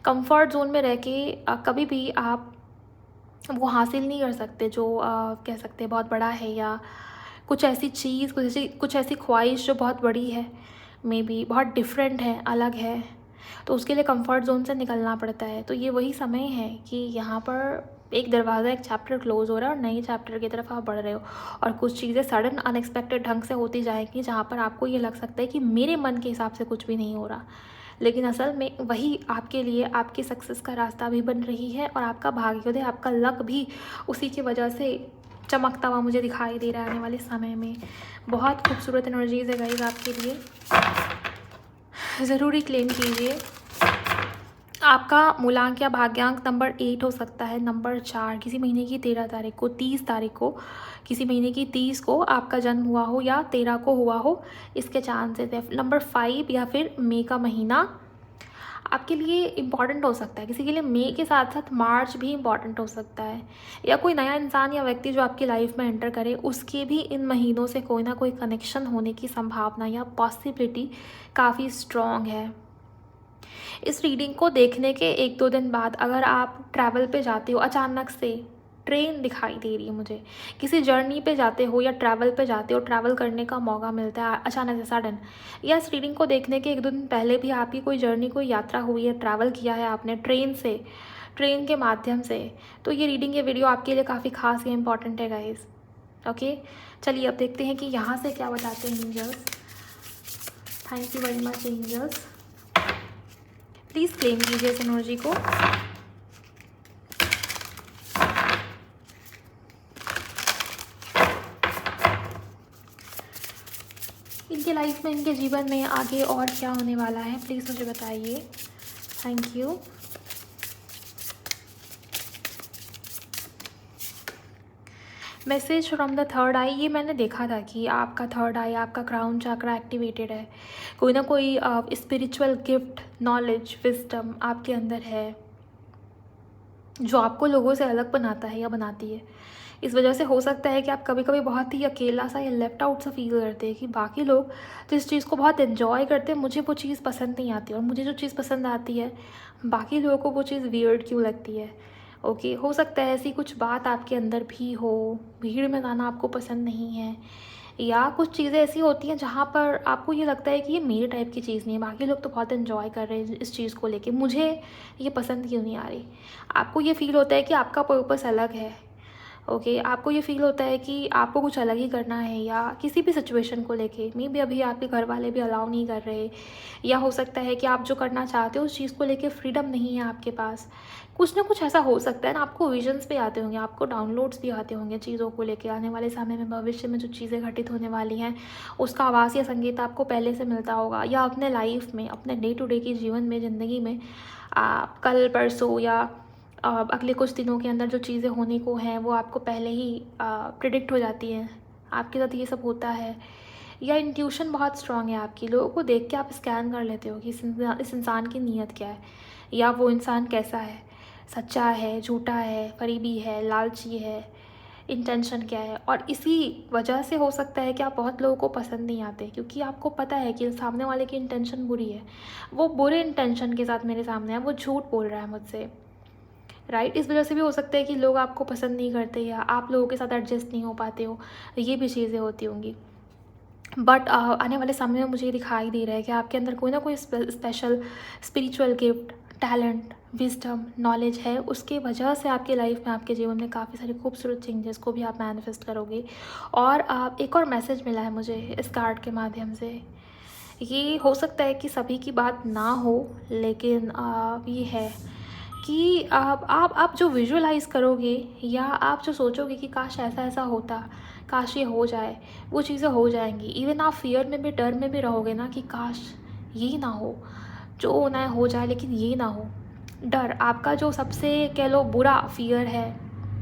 कंफर्ट जोन में रह के कभी भी आप वो हासिल नहीं कर सकते जो कह सकते हैं बहुत बड़ा है, या कुछ ऐसी चीज़, कुछ ऐसी ख्वाहिश जो बहुत बड़ी है, मे बी बहुत डिफरेंट है, अलग है, तो उसके लिए कंफर्ट जोन से निकलना पड़ता है। तो ये वही समय है कि यहाँ पर एक दरवाज़ा, एक चैप्टर क्लोज हो रहा है और नए चैप्टर की तरफ आप बढ़ रहे हो, और कुछ चीज़ें सडन अनएक्सपेक्टेड ढंग से होती जाएंगी, जहाँ पर आपको ये लग सकता है कि मेरे मन के हिसाब से कुछ भी नहीं हो रहा, लेकिन असल में वही आपके लिए आपकी सक्सेस का रास्ता भी बन रही है, और आपका भाग्योदय, आपका लक भी उसी की वजह से चमकता हुआ मुझे दिखाई दे रहा है आने वाले समय में। बहुत खूबसूरत एनर्जीज है गाइस आपके लिए, ज़रूरी क्लेम कीजिए। आपका मूलांक या भाग्यांक नंबर 8 हो सकता है, नंबर 4, किसी महीने की 13 तारीख को, 30 तारीख को, किसी महीने की 30 को आपका जन्म हुआ हो, या 13 को हुआ हो, इसके चांसेस है। नंबर 5 या फिर मई का महीना आपके लिए इम्पॉर्टेंट हो सकता है। किसी के लिए मई के साथ साथ मार्च भी इम्पॉर्टेंट हो सकता है, या कोई नया इंसान या व्यक्ति जो आपकी लाइफ में एंटर करे, उसके भी इन महीनों से कोई ना कोई कनेक्शन होने की संभावना या पॉसिबिलिटी काफ़ी स्ट्रॉन्ग है। इस रीडिंग को देखने के 1-2 दिन बाद अगर आप ट्रैवल पे जाते हो, अचानक से ट्रेन दिखाई दे रही है मुझे, किसी जर्नी पे जाते हो या ट्रैवल पे जाते हो, ट्रैवल करने का मौका मिलता है अचानक से, सडन, या इस रीडिंग को देखने के 1-2 दिन पहले भी आपकी कोई जर्नी, कोई यात्रा हुई है, ट्रैवल किया है आपने ट्रेन से, ट्रेन के माध्यम से, तो ये रीडिंग, ये वीडियो आपके लिए काफ़ी खास या इंपॉर्टेंट है गाइज, ओके। चलिए अब देखते हैं कि यहाँ से क्या बताते हैं angels. Thank you very much angels. Please claim कीजिए इस एनर्जी को। इनके लाइफ में, इनके जीवन में आगे और क्या होने वाला है, प्लीज़ मुझे बताइए। Thank you. Message from the third eye, ये मैंने देखा था कि आपका थर्ड आई, आपका क्राउन चक्रा एक्टिवेटेड है। कोई ना कोई स्पिरिचुअल गिफ्ट, नॉलेज, विजडम आपके अंदर है, जो आपको लोगों से अलग बनाता है या बनाती है। इस वजह से हो सकता है कि आप कभी कभी बहुत ही अकेला सा या लेफ्ट आउट सा फील करते हैं कि बाकी लोग जिस चीज़ को बहुत एंजॉय करते हैं, मुझे वो चीज़ पसंद नहीं आती, और मुझे जो चीज़ पसंद आती है बाकी लोगों को वो चीज़ वियर्ड क्यों लगती है, ओके। हो सकता है ऐसी कुछ बात आपके अंदर भी हो, भीड़ में गाना आपको पसंद नहीं है, या कुछ चीज़ें ऐसी होती हैं जहाँ पर आपको ये लगता है कि ये मेरे टाइप की चीज़ नहीं है, बाकी लोग तो बहुत एंजॉय कर रहे हैं इस चीज़ को लेके, मुझे ये पसंद क्यों नहीं आ रही। आपको ये फील होता है कि आपका पर्पस अलग है, ओके। आपको ये फील होता है कि आपको कुछ अलग ही करना है, या किसी भी सिचुएशन को लेके, मे बी अभी आपके घर वाले भी अलाउ नहीं कर रहे, या हो सकता है कि आप जो करना चाहते हो उस चीज़ को लेके फ्रीडम नहीं है आपके पास, कुछ ना कुछ ऐसा हो सकता है ना। आपको विजन्स भी आते होंगे, आपको डाउनलोड्स भी आते होंगे चीज़ों को लेके, आने वाले समय में, भविष्य में जो चीज़ें घटित होने वाली हैं उसका आवाज़ या संगीत आपको पहले से मिलता होगा, या अपने लाइफ में, अपने डे टू डे की जीवन में, ज़िंदगी में आप कल परसों या अगले कुछ दिनों के अंदर जो चीज़ें होने को हैं वो आपको पहले ही प्रिडिक्ट हो जाती हैं। आपके साथ ये सब होता है। या इंट्यूशन बहुत स्ट्रांग है आपकी, लोगों को देख के आप स्कैन कर लेते हो कि इस इंसान की नीयत क्या है, या वो इंसान कैसा है, सच्चा है, झूठा है, करीबी है, लालची है, इंटेंशन क्या है। और इसी वजह से हो सकता है कि आप बहुत लोगों को पसंद नहीं आते, क्योंकि आपको पता है कि सामने वाले की इंटेंशन बुरी है, वो बुरे इंटेंशन के साथ मेरे सामने है, वो झूठ बोल रहा है मुझसे, राइट। इस वजह से भी हो सकता है कि लोग आपको पसंद नहीं करते या आप लोगों के साथ एडजस्ट नहीं हो पाते हो, ये भी चीज़ें होती होंगी। बट आने वाले समय में मुझे ये दिखाई दे रहा है कि आपके अंदर कोई ना कोई special spiritual gift, talent, wisdom, knowledge है। उसके वजह से आपकी लाइफ में, आपके जीवन में काफ़ी सारे खूबसूरत चेंजेस को भी आप मैनिफेस्ट करोगे। और एक और मैसेज मिला है मुझे इस कार्ड के माध्यम से। ये हो सकता है कि सभी की बात ना हो, लेकिन ये है कि आप जो विजुअलाइज़ करोगे या आप जो सोचोगे कि काश ऐसा ऐसा होता, काश ये हो जाए, वो चीज़ें हो जाएंगी। इवन आप फियर में भी, डर में भी रहोगे ना कि काश ये ना हो, जो होना है हो जाए लेकिन ये ना हो। डर आपका जो सबसे कह लो बुरा फियर है,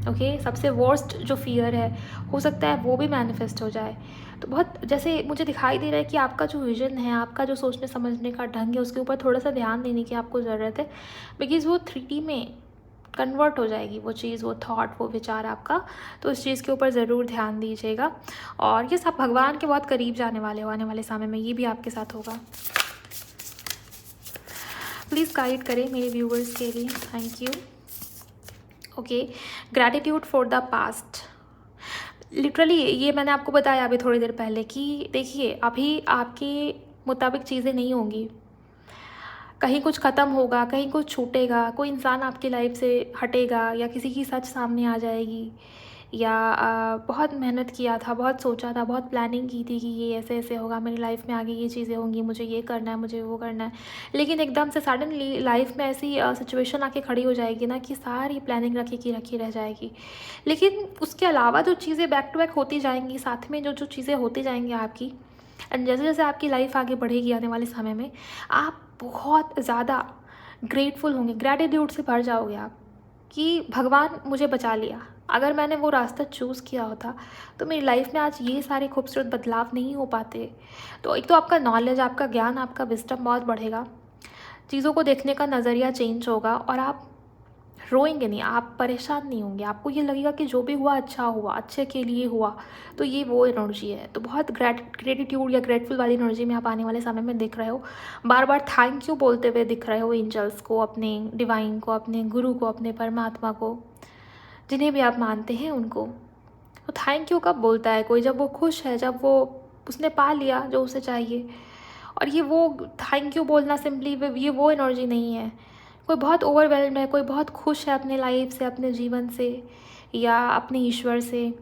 ओके, सबसे वर्स्ट जो फियर है, हो सकता है वो भी मैनिफेस्ट हो जाए। तो बहुत जैसे मुझे दिखाई दे रहा है कि आपका जो विज़न है, आपका जो सोचने समझने का ढंग है, उसके ऊपर थोड़ा सा ध्यान देने की आपको ज़रूरत है। बिकॉज़ वो 3D में कन्वर्ट हो जाएगी वो चीज़, वो थॉट, वो विचार आपका। तो इस चीज़ के ऊपर ज़रूर ध्यान दीजिएगा। और ये सब भगवान के बहुत करीब जाने वाले हो आने वाले समय में, ये भी आपके साथ होगा। प्लीज़ गाइड करें मेरे व्यूवर्स के लिए। Thank you. Okay, gratitude for the past. Literally ये मैंने आपको बताया अभी थोड़ी देर पहले कि देखिए अभी आपके मुताबिक चीज़ें नहीं होंगी, कहीं कुछ ख़त्म होगा, कहीं कुछ छूटेगा, कोई इंसान आपकी लाइफ से हटेगा, या किसी की सच सामने आ जाएगी, या बहुत मेहनत किया था, बहुत सोचा था, बहुत प्लानिंग की थी कि ये ऐसे ऐसे होगा, मेरी लाइफ में आगे ये चीज़ें होंगी, मुझे ये करना है, मुझे वो करना है। लेकिन एकदम से सडनली लाइफ में ऐसी सिचुएशन आके खड़ी हो जाएगी ना कि सारी प्लानिंग रखी की रखी रह जाएगी। लेकिन उसके अलावा जो चीज़ें बैक टू बैक होती जाएंगी, साथ में जो जो चीज़ें होती जाएंगी आपकी, एंड जैसे जैसे आपकी लाइफ आगे बढ़ेगी आने वाले समय में, आप बहुत ज़्यादा ग्रेटफुल होंगे, ग्रैटिट्यूड से भर जाओगे आप कि भगवान मुझे बचा लिया। अगर मैंने वो रास्ता चूज़ किया होता तो मेरी लाइफ में आज ये सारे खूबसूरत बदलाव नहीं हो पाते। तो एक तो आपका नॉलेज, आपका ज्ञान, आपका विजडम बहुत बढ़ेगा, चीज़ों को देखने का नज़रिया चेंज होगा, और आप रोएंगे नहीं, आप परेशान नहीं होंगे। आपको ये लगेगा कि जो भी हुआ अच्छा हुआ, अच्छे के लिए हुआ। तो ये वो एनर्जी है। तो बहुत ग्रेटिट्यूड या ग्रेटफुल वाली एनर्जी में आप आने वाले समय में दिख रहे हो। बार बार थैंक यू बोलते हुए दिख रहे हो एंजल्स को, अपने डिवाइन को, अपने गुरु को, अपने परमात्मा को, जिन्हें भी आप मानते हैं उनको। तो थैंक यू कब बोलता है कोई? जब वो खुश है, जब वो उसने पा लिया जो उसे चाहिए। और ये वो थैंक यू बोलना सिंपली ये वो एनर्जी नहीं है। कोई बहुत ओवरवेल्म्ड है, कोई बहुत खुश है अपने लाइफ से, अपने जीवन से, या अपने ईश्वर से,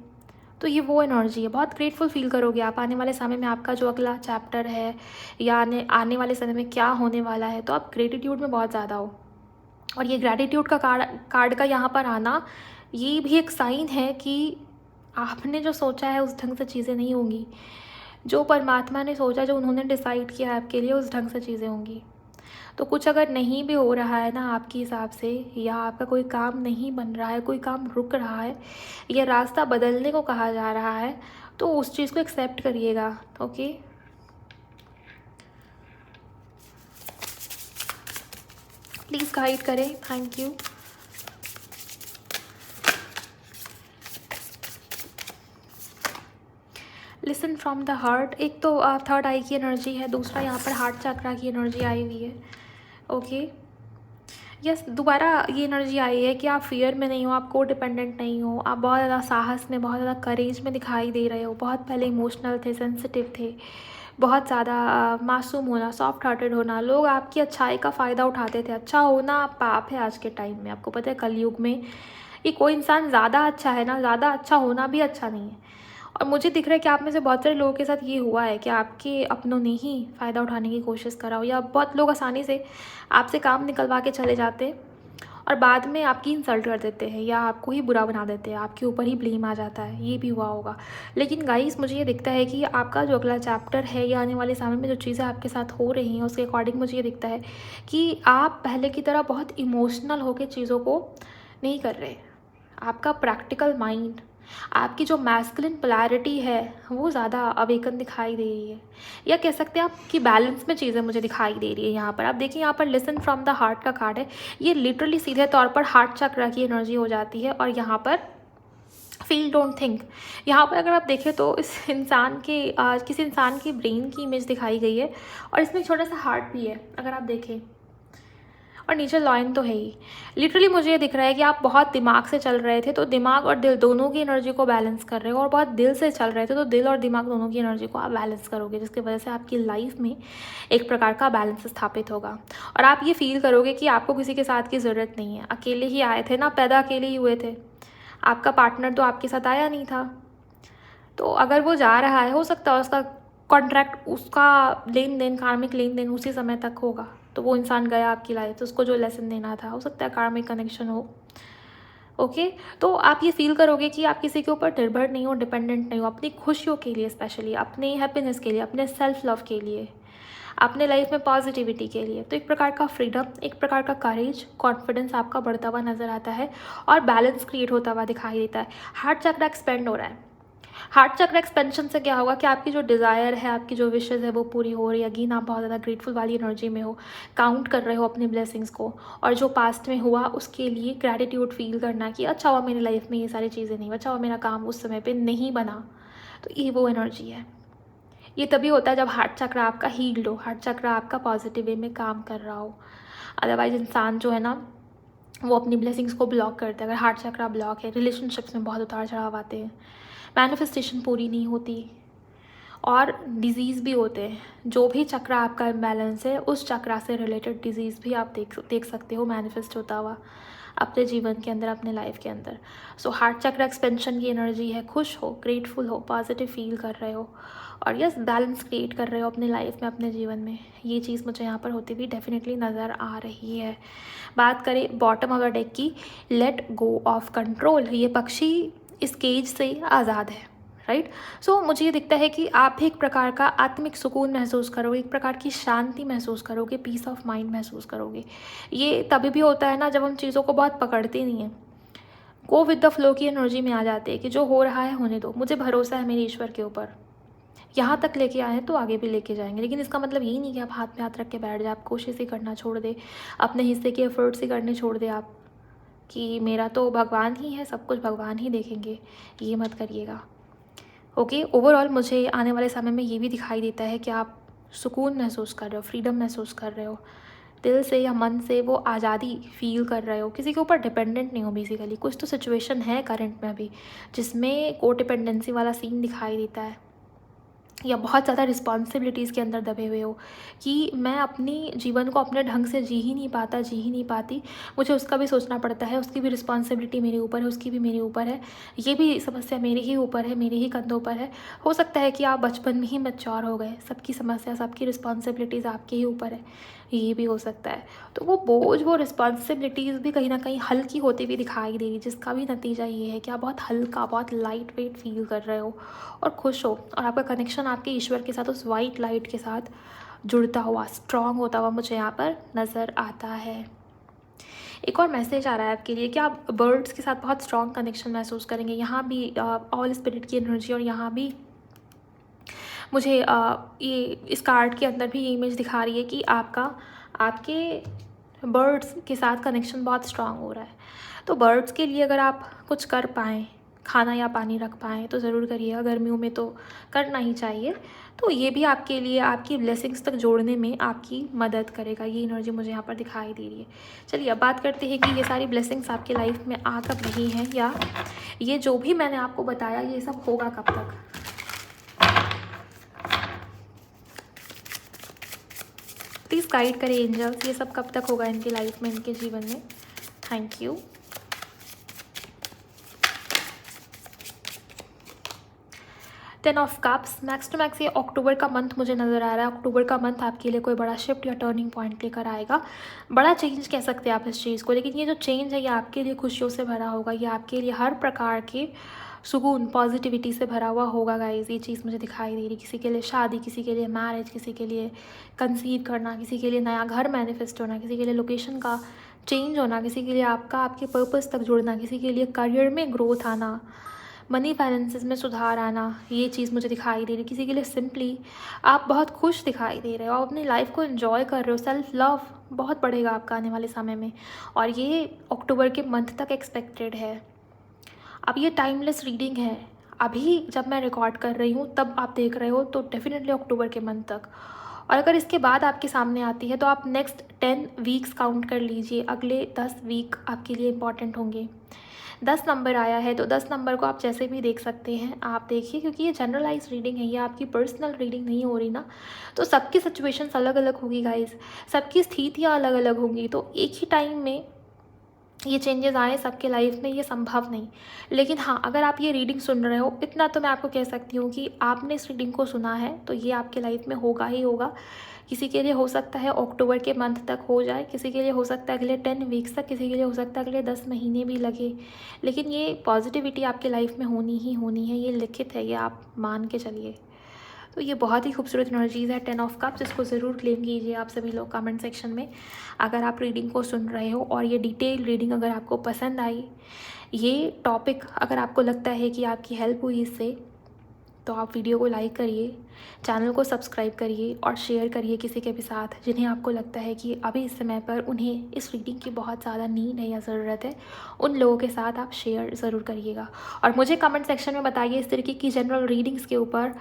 तो ये वो एनर्जी है। बहुत ग्रेटफुल फील करोगे आप आने वाले समय में। आपका जो अगला चैप्टर है या आने वाले समय में क्या होने वाला है, तो आप ग्रेटिट्यूड में बहुत ज़्यादा हो। और ये ग्रेटिट्यूड का कार्ड का यहाँ पर आना, ये भी एक साइन है कि आपने जो सोचा है उस ढंग से चीज़ें नहीं होंगी। जो परमात्मा ने सोचा, जो उन्होंने डिसाइड किया है आपके लिए, उस ढंग से चीज़ें होंगी। तो कुछ अगर नहीं भी हो रहा है ना आपके हिसाब से, या आपका कोई काम नहीं बन रहा है, कोई काम रुक रहा है, या रास्ता बदलने को कहा जा रहा है, तो उस चीज़ को एक्सेप्ट करिएगा। ओके, प्लीज़ गाइड करें। Thank you. Listen from the heart. एक तो थर्ड आई की एनर्जी है, दूसरा यहाँ पर हार्ट चक्रा की एनर्जी आई हुई है। ओके, यस, दोबारा ये एनर्जी आई है कि आप फियर में नहीं हो, आप को डिपेंडेंट नहीं हो, आप बहुत ज़्यादा साहस में, बहुत ज़्यादा करेज में दिखाई दे रहे हो। बहुत पहले इमोशनल थे, सेंसिटिव थे, बहुत ज़्यादा मासूम होना, सॉफ्ट हार्टेड होना। लोग आपकी अच्छाई का फ़ायदा उठाते थे। अच्छा होना पाप है आज के टाइम में, आपको पता है कलयुग में ये कोई इंसान ज़्यादा अच्छा है ना, ज़्यादा अच्छा होना भी अच्छा नहीं है। और मुझे दिख रहा है कि आप में से बहुत सारे लोगों के साथ ये हुआ है कि आपके अपनों ने ही फ़ायदा उठाने की कोशिश करा हो, या बहुत लोग आसानी से आपसे काम निकलवा के चले जाते हैं और बाद में आपकी इंसल्ट कर देते हैं या आपको ही बुरा बना देते हैं, आपके ऊपर ही ब्लेम आ जाता है, ये भी हुआ होगा। लेकिन गाइस मुझे ये दिखता है कि आपका जो अगला चैप्टर है या आने वाले समय में जो चीज़ें आपके साथ हो रही हैं उसके अकॉर्डिंग मुझे ये दिखता है कि आप पहले की तरह बहुत इमोशनल होकर चीज़ों को नहीं कर रहे। आपका प्रैक्टिकल माइंड, आपकी जो मैस्कुलिन पोलैरिटी है वो ज़्यादा अवेकन दिखाई दे रही है, या कह सकते हैं आपकी बैलेंस में चीज़ें मुझे दिखाई दे रही है। यहाँ पर आप देखिए, यहाँ पर लिसन फ्रॉम द हार्ट का कार्ड है। ये लिटरली सीधे तौर पर हार्ट चक्र की एनर्जी हो जाती है। और यहाँ पर फील डोंट थिंक, यहाँ पर अगर आप देखें तो इस इंसान के किसी इंसान की ब्रेन की इमेज दिखाई गई है और इसमें एक छोटा सा हार्ट भी है अगर आप देखें, और नीचे लॉइन तो है ही। लिटरली मुझे ये दिख रहा है कि आप बहुत दिमाग से चल रहे थे तो दिमाग और दिल दोनों की एनर्जी को बैलेंस कर रहे हो, और बहुत दिल से चल रहे थे तो दिल और दिमाग दोनों की एनर्जी को आप बैलेंस करोगे, जिसकी वजह से आपकी लाइफ में एक प्रकार का बैलेंस स्थापित होगा। और आप ये फील करोगे कि आपको किसी के साथ की ज़रूरत नहीं है, अकेले ही आए थे ना, पैदा अकेले ही हुए थे, आपका पार्टनर तो आपके साथ आया नहीं था। तो अगर वो जा रहा है, हो सकता है उसका कॉन्ट्रैक्ट, उसका लेन देन, कार्मिक लेन देन उसी समय तक होगा, तो वो इंसान गया आपकी लाइफ, तो उसको जो लेसन देना था, हो सकता है कार्मिक कनेक्शन हो। ओके, तो आप ये फील करोगे कि आप किसी के ऊपर निर्भर नहीं हो, डिपेंडेंट नहीं हो, अपनी खुशियों के लिए, स्पेशली अपनी हैप्पीनेस के लिए, अपने सेल्फ लव के लिए, अपने लाइफ में पॉजिटिविटी के लिए। तो एक प्रकार का फ्रीडम, एक प्रकार का करेज, कॉन्फिडेंस आपका बढ़ता हुआ नज़र आता है और बैलेंस क्रिएट होता हुआ दिखाई देता है। हार्ट चक्र एक्सपेंड हो रहा है। हार्ट चक्र एक्सपेंशन से क्या होगा कि आपकी जो डिज़ायर है, आपकी जो विशेज़ है वो पूरी हो रही है। अगेन आप बहुत ज़्यादा ग्रेटफुल वाली एनर्जी में हो, काउंट कर रहे हो अपनी ब्लेसिंग्स को, और जो पास्ट में हुआ उसके लिए ग्रैटिट्यूड फील करना कि अच्छा हुआ मेरी लाइफ में ये सारी चीज़ें नहीं, अच्छा हुआ मेरा काम उस समय पे नहीं बना। तो ये वो एनर्जी है। ये तभी होता है जब हार्ट चक्र आपका हील्ड हो, हार्ट चक्र आपका पॉजिटिव वे में काम कर रहा हो। अदरवाइज इंसान जो है ना वो अपनी ब्लेसिंग्स को ब्लॉक करता है। अगर हार्ट चक्र ब्लॉक है, रिलेशनशिप्स में बहुत उतार चढ़ाव आते हैं, मैनिफेस्टेशन पूरी नहीं होती, और डिज़ीज़ भी होते हैं। जो भी चक्र आपका इम्बैलेंस है उस चक्र से रिलेटेड डिज़ीज़ भी आप देख सकते हो मैनिफेस्ट होता हुआ अपने जीवन के अंदर, अपने लाइफ के अंदर। सो हार्ट चक्र एक्सपेंशन की एनर्जी है, खुश हो, ग्रेटफुल हो, पॉजिटिव फील कर रहे हो, और यस बैलेंस क्रिएट कर रहे हो अपनी लाइफ में, अपने जीवन में। ये चीज़ मुझे यहाँ पर होती हुई डेफिनेटली नज़र आ रही है। बात करें बॉटम ऑफ द डेक की, लेट गो ऑफ कंट्रोल। ये पक्षी इस केज से आज़ाद है, राइट। सो मुझे ये दिखता है कि आप एक प्रकार का आत्मिक सुकून महसूस करोगे, एक प्रकार की शांति महसूस करोगे, पीस ऑफ माइंड महसूस करोगे। ये तभी भी होता है ना जब हम चीज़ों को बहुत पकड़ते नहीं हैं, गो विद द फ्लो की एनर्जी में आ जाते हैं कि जो हो रहा है होने दो, मुझे भरोसा है मेरे ईश्वर के ऊपर, यहाँ तक लेके आए हैं तो आगे भी लेके जाएंगे। लेकिन इसका मतलब ये नहीं कि आप हाथ में हाथ रख के बैठ जाए, आप कोशिश ही करना छोड़ दे, अपने हिस्से के एफर्ट्स ही करने छोड़ दे आप, कि मेरा तो भगवान ही है, सब कुछ भगवान ही देखेंगे, ये मत करिएगा। ओके, ओवरऑल मुझे आने वाले समय में ये भी दिखाई देता है कि आप सुकून महसूस कर रहे हो, फ्रीडम महसूस कर रहे हो, दिल से या मन से वो आज़ादी फील कर रहे हो, किसी के ऊपर डिपेंडेंट नहीं हो बेसिकली। कुछ तो सिचुएशन है करंट में अभी जिसमें को डिपेंडेंसी वाला सीन दिखाई देता है, या बहुत ज़्यादा रिस्पॉन्सिबिलिटीज़ के अंदर दबे हुए हो कि मैं अपनी जीवन को अपने ढंग से जी ही नहीं पाता, जी ही नहीं पाती, मुझे उसका भी सोचना पड़ता है, उसकी भी रिस्पॉन्सिबिलिटी मेरे ऊपर है, उसकी भी मेरे ऊपर है, ये भी समस्या मेरे ही ऊपर है, मेरे ही कंधों पर है। हो सकता है कि आप बचपन में ही मैच्योर हो गए, सबकी समस्या, सबकी रिस्पॉन्सिबिलिटीज़ आपके ही ऊपर है, ये भी हो सकता है। तो वो बोझ, वो रिस्पॉन्सिबिलिटीज़ भी कहीं ना कहीं हल्की होती हुई दिखाई दे रही, जिसका भी नतीजा ये है कि आप बहुत हल्का, बहुत लाइट वेट फील कर रहे हो और खुश हो, और आपका कनेक्शन आपके ईश्वर के साथ, उस वाइट लाइट के साथ जुड़ता हुआ, स्ट्रॉन्ग होता हुआ मुझे यहाँ पर नज़र आता है। एक और मैसेज आ रहा है आपके लिए कि आप बर्ड्स के साथ बहुत स्ट्रॉन्ग कनेक्शन महसूस करेंगे। यहाँ भी ऑल स्पिरिट की एनर्जी, और यहाँ भी मुझे ये इस कार्ड के अंदर भी ये इमेज दिखा रही है कि आपके बर्ड्स के साथ कनेक्शन बहुत स्ट्रांग हो रहा है। तो बर्ड्स के लिए अगर आप कुछ कर पाएँ, खाना या पानी रख पाएँ तो ज़रूर करिएगा, गर्मियों में तो करना ही चाहिए। तो ये भी आपके लिए आपकी ब्लेसिंग्स तक जोड़ने में आपकी मदद करेगा, ये एनर्जी मुझे यहाँ पर दिखाई दे रही है। चलिए अब बात करते हैं कि ये सारी ब्लेसिंग्स आपके लाइफ में आ कब रही हैं, या ये जो भी मैंने आपको बताया ये सब होगा कब तक। प्लीज़ गाइड करें एंजल्स, ये सब कब तक होगा इनकी लाइफ में, इनके जीवन में। Thank you. 10 of cups, max to max ये अक्टूबर का मंथ मुझे नज़र आ रहा है। अक्टूबर का मंथ आपके लिए कोई बड़ा शिफ्ट या टर्निंग पॉइंट लेकर आएगा, बड़ा चेंज कह सकते हैं आप इस चीज़ को। लेकिन ये जो चेंज है ये आपके लिए खुशियों से भरा होगा, ये आपके लिए हर प्रकार के सुकून पॉजिटिविटी से भरा हुआ होगा गाइज़। ये चीज़ मुझे दिखाई दे रही, किसी के लिए शादी, किसी के लिए मैरिज, किसी के लिए कंसीव करना, किसी के लिए नया घर मैनिफेस्ट होना, किसी के लिए लोकेशन का चेंज होना, किसी के लिए आपके पर्पस तक जुड़ना, किसी के लिए करियर में ग्रोथ आना, मनी फाइनेंसेस में सुधार आना, ये चीज़ मुझे दिखाई दे रही। किसी के लिए सिंपली आप बहुत खुश दिखाई दे रहे हो, आप अपनी लाइफ को एंजॉय कर रहे हो, सेल्फ लव बहुत बढ़ेगा आपका आने वाले समय में, और ये अक्टूबर के मंथ तक एक्सपेक्टेड है। अब ये टाइमलेस रीडिंग है, अभी जब मैं रिकॉर्ड कर रही हूँ तब आप देख रहे हो, तो डेफिनेटली अक्टूबर के मंथ तक। और अगर इसके बाद आपके सामने आती है तो आप नेक्स्ट 10 वीक्स काउंट कर लीजिए, अगले 10 वीक आपके लिए इंपॉर्टेंट होंगे। 10 नंबर आया है तो 10 नंबर को आप जैसे भी देख सकते हैं, आप देखिए, क्योंकि ये जनरलाइज रीडिंग है, ये आपकी पर्सनल रीडिंग नहीं हो रही ना, तो सबकी सिचुएशंस अलग अलग होगी गाइस, सबकी स्थितियाँ अलग अलग होंगी, तो एक ही टाइम में ये चेंजेस आए सबके लाइफ में, ये संभव नहीं। लेकिन हाँ, अगर आप ये रीडिंग सुन रहे हो, इतना तो मैं आपको कह सकती हूँ कि आपने इस रीडिंग को सुना है तो ये आपके लाइफ में होगा ही होगा। किसी के लिए हो सकता है अक्टूबर के मंथ तक हो जाए, किसी के लिए हो सकता है अगले 10 वीक्स तक, किसी के लिए हो सकता है अगले 10 महीने भी लगे, लेकिन ये पॉजिटिविटी आपके लाइफ में होनी ही होनी है, ये लिखित है, ये आप मान के चलिए। तो ये बहुत ही खूबसूरत एनर्जीज़ है 10 ऑफ कप्स, इसको ज़रूर क्लेम कीजिए आप सभी लोग कमेंट सेक्शन में, अगर आप रीडिंग को सुन रहे हो। और ये डिटेल रीडिंग अगर आपको पसंद आई, ये टॉपिक अगर आपको लगता है कि आपकी हेल्प हुई इससे, तो आप वीडियो को लाइक करिए, चैनल को सब्सक्राइब करिए और शेयर करिए किसी के भी साथ जिन्हें आपको लगता है कि अभी इस समय पर उन्हें इस रीडिंग की बहुत ज़्यादा नीड है या ज़रूरत है। उन लोगों के साथ आप शेयर ज़रूर करिएगा और मुझे कमेंट सेक्शन में बताइए इस तरीके की जनरल रीडिंग्स के ऊपर,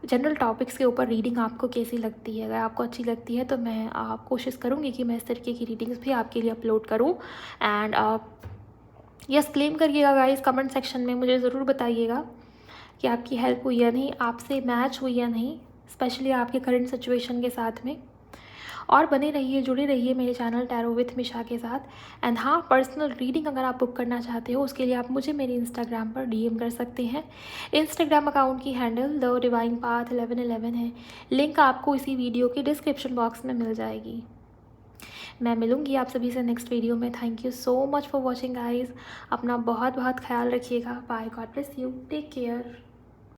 जनरल टॉपिक्स के ऊपर रीडिंग आपको कैसी लगती है। अगर आपको अच्छी लगती है तो मैं कोशिश करूँगी कि मैं इस तरीके की रीडिंग्स भी आपके लिए अपलोड करूँ। एंड यस, क्लेम करिएगा गाइस, कमेंट सेक्शन में मुझे ज़रूर बताइएगा कि आपकी हेल्प हुई या नहीं, आपसे मैच हुई या नहीं, स्पेशली आपके करंट सिचुएशन के साथ में। और बने रहिए, जुड़े रहिए मेरे चैनल टैरो विथ मिशा के साथ। एंड हाँ, पर्सनल रीडिंग अगर आप बुक करना चाहते हो उसके लिए आप मुझे मेरे इंस्टाग्राम पर डीएम कर सकते हैं। इंस्टाग्राम अकाउंट की हैंडल द डिवाइन पाथ 1111 है, लिंक आपको इसी वीडियो के डिस्क्रिप्शन बॉक्स में मिल जाएगी। मैं मिलूंगी आप सभी से नेक्स्ट वीडियो में। Thank you so much for watching guys, अपना बहुत बहुत ख्याल रखिएगा। Bye, God bless you, take care.